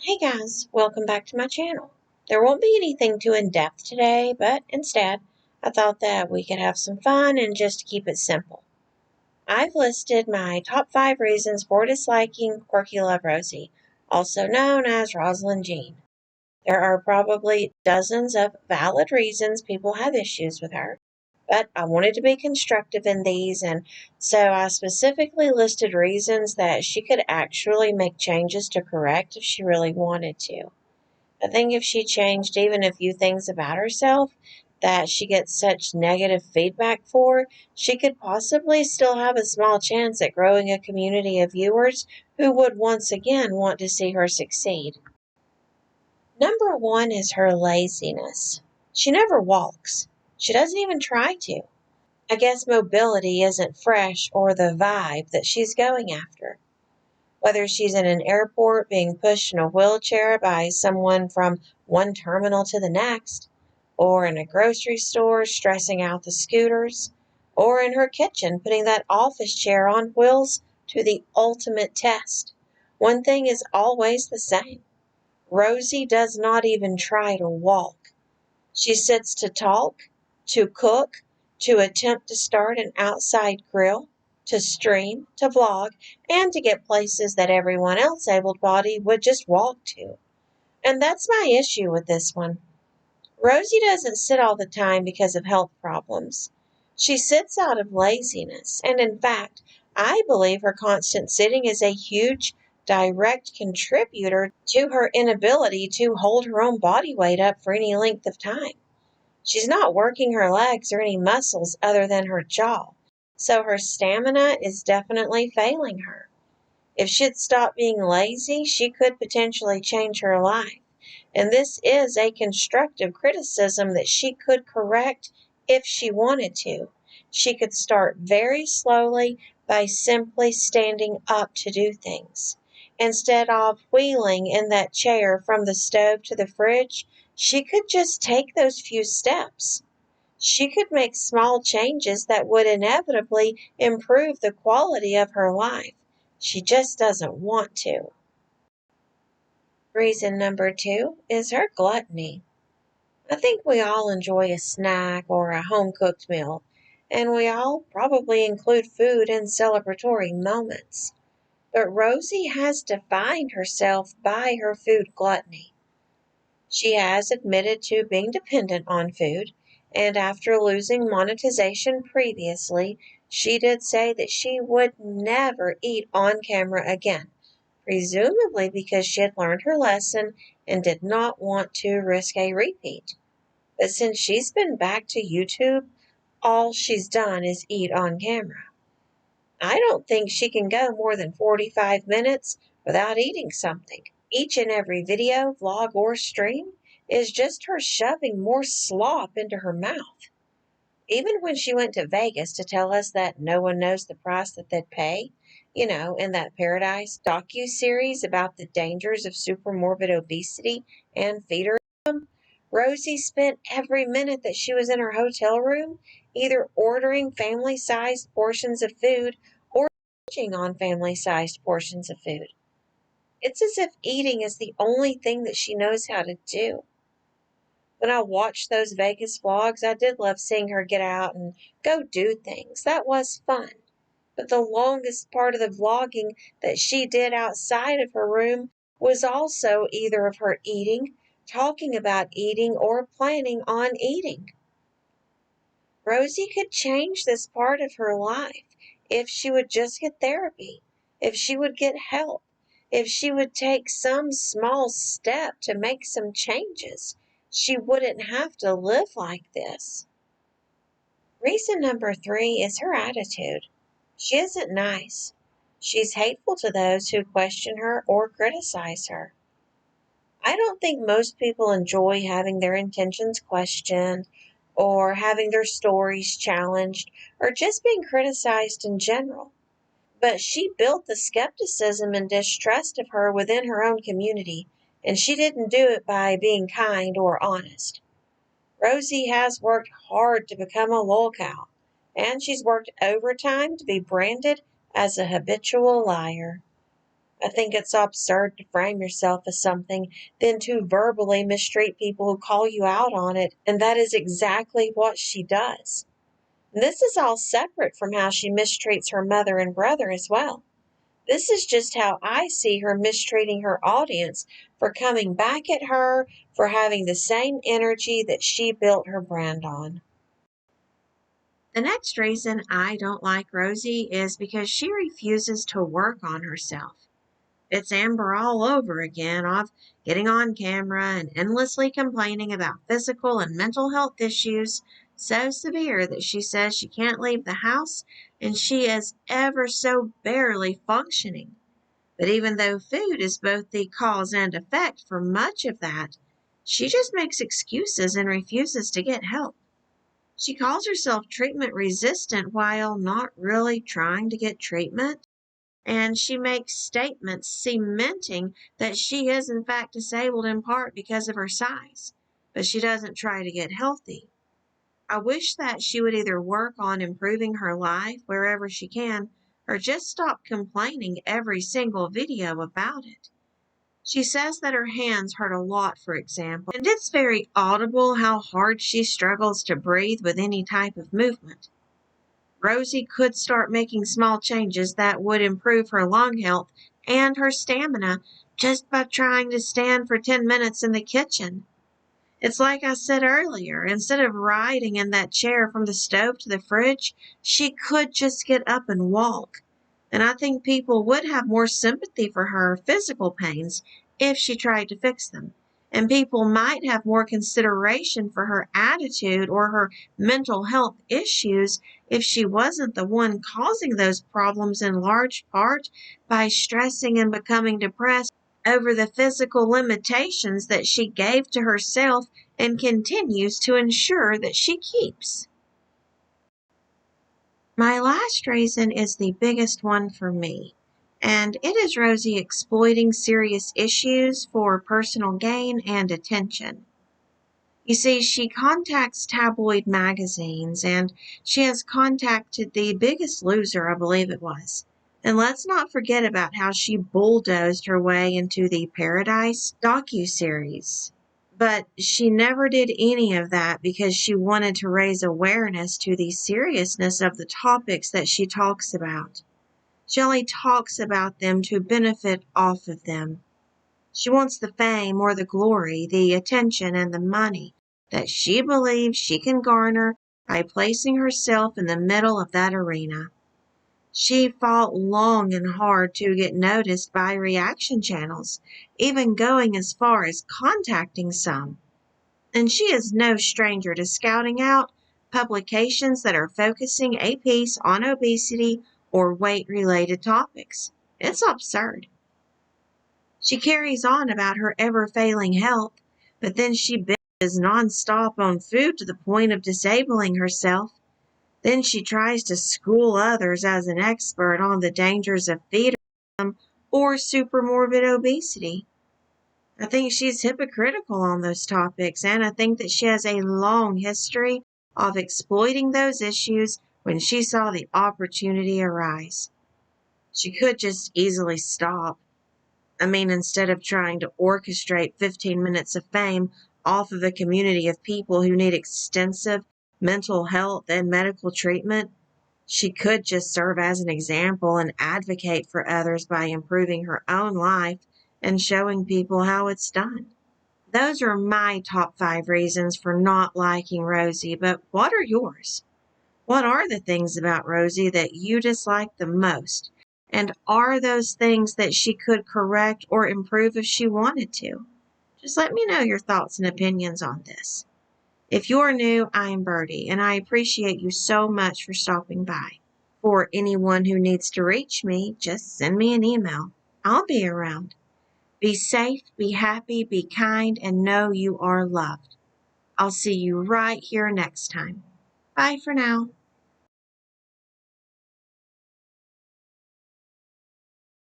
Hey guys, welcome back to my channel. There won't be anything too in-depth today, but instead, I thought that we could have some fun and just keep it simple. I've listed my top 5 reasons for disliking Quirky Love Rosee, also known as Rosalind Jean. There are probably dozens of valid reasons people have issues with her, but I wanted to be constructive in these, and so I specifically listed reasons that she could actually make changes to correct if she really wanted to. I think if she changed even a few things about herself that she gets such negative feedback for, she could possibly still have a small chance at growing a community of viewers who would once again want to see her succeed. Number 1 is her laziness. She never walks. She doesn't even try to. I guess mobility isn't fresh or the vibe that she's going after. Whether she's in an airport being pushed in a wheelchair by someone from one terminal to the next, or in a grocery store stressing out the scooters, or in her kitchen putting that office chair on wheels to the ultimate test. One thing is always the same. Rosee does not even try to walk. She sits to talk, to cook, to attempt to start an outside grill, to stream, to vlog, and to get places that everyone else able-bodied would just walk to. And that's my issue with this one. Rosee doesn't sit all the time because of health problems. She sits out of laziness, and in fact, I believe her constant sitting is a huge direct contributor to her inability to hold her own body weight up for any length of time. She's not working her legs or any muscles other than her jaw, so her stamina is definitely failing her. If she'd stop being lazy, she could potentially change her life. And this is a constructive criticism that she could correct if she wanted to. She could start very slowly by simply standing up to do things. Instead of wheeling in that chair from the stove to the fridge, she could just take those few steps. She could make small changes that would inevitably improve the quality of her life. She just doesn't want to. Reason number 2 is her gluttony. I think we all enjoy a snack or a home-cooked meal, and we all probably include food in celebratory moments. But Rosee has defined herself by her food gluttony. She has admitted to being dependent on food, and after losing monetization previously, she did say that she would never eat on camera again, presumably because she had learned her lesson and did not want to risk a repeat. But since she's been back to YouTube, all she's done is eat on camera. I don't think she can go more than 45 minutes without eating something. Each and every video, vlog, or stream is just her shoving more slop into her mouth. Even when she went to Vegas to tell us that no one knows the price that they'd pay, in that Paradise docu-series about the dangers of supermorbid obesity and feederism, Rosee spent every minute that she was in her hotel room either ordering family-sized portions of food or munching on family-sized portions of food. It's as if eating is the only thing that she knows how to do. When I watched those Vegas vlogs, I did love seeing her get out and go do things. That was fun. But the longest part of the vlogging that she did outside of her room was also either of her eating, talking about eating, or planning on eating. Rosee could change this part of her life if she would just get therapy, if she would get help, if she would take some small step to make some changes. She wouldn't have to live like this. Reason number 3 is her attitude. She isn't nice. She's hateful to those who question her or criticize her. I don't think most people enjoy having their intentions questioned or having their stories challenged or just being criticized in general. But she built the skepticism and distrust of her within her own community, and she didn't do it by being kind or honest. Rosee has worked hard to become a lolcow, and she's worked overtime to be branded as a habitual liar. I think it's absurd to frame yourself as something, then to verbally mistreat people who call you out on it, and that is exactly what she does. This is all separate from how she mistreats her mother and brother as well. This is just how I see her mistreating her audience for coming back at her for having the same energy that she built her brand on. The next reason I don't like Rosee is because she refuses to work on herself. It's Amber all over again of getting on camera and endlessly complaining about physical and mental health issues so severe that she says she can't leave the house and she is ever so barely functioning. But even though food is both the cause and effect for much of that, she just makes excuses and refuses to get help. She calls herself treatment resistant while not really trying to get treatment. And she makes statements cementing that she is in fact disabled in part because of her size, but she doesn't try to get healthy. I wish that she would either work on improving her life wherever she can, or just stop complaining every single video about it. She says that her hands hurt a lot, for example, and it's very audible how hard she struggles to breathe with any type of movement. Rosee could start making small changes that would improve her lung health and her stamina just by trying to stand for 10 minutes in the kitchen. It's like I said earlier, instead of riding in that chair from the stove to the fridge, she could just get up and walk. And I think people would have more sympathy for her physical pains if she tried to fix them. And people might have more consideration for her attitude or her mental health issues if she wasn't the one causing those problems in large part by stressing and becoming depressed over the physical limitations that she gave to herself and continues to ensure that she keeps. My last reason is the biggest one for me, and it is Rosee exploiting serious issues for personal gain and attention. You see, she contacts tabloid magazines, and she has contacted The Biggest Loser, I believe it was. And let's not forget about how she bulldozed her way into the Paradise docuseries. But she never did any of that because she wanted to raise awareness to the seriousness of the topics that she talks about. She only talks about them to benefit off of them. She wants the fame or the glory, the attention and the money that she believes she can garner by placing herself in the middle of that arena. She fought long and hard to get noticed by reaction channels, even going as far as contacting some. And she is no stranger to scouting out publications that are focusing a piece on obesity or weight-related topics. It's absurd. She carries on about her ever-failing health, but then she binges nonstop on food to the point of disabling herself. Then she tries to school others as an expert on the dangers of feeding or supermorbid obesity. I think she's hypocritical on those topics, and I think that she has a long history of exploiting those issues when she saw the opportunity arise. She could just easily stop. Instead of trying to orchestrate 15 minutes of fame off of a community of people who need extensive mental health and medical treatment, she could just serve as an example and advocate for others by improving her own life and showing people how it's done. Those are my top 5 reasons for not liking Rosee, but what are yours? What are the things about Rosee that you dislike the most? And are those things that she could correct or improve if she wanted to? Just let me know your thoughts and opinions on this. If you're new, I am Birdie, and I appreciate you so much for stopping by. For anyone who needs to reach me, just send me an email. I'll be around. Be safe, be happy, be kind, and know you are loved. I'll see you right here next time. Bye for now.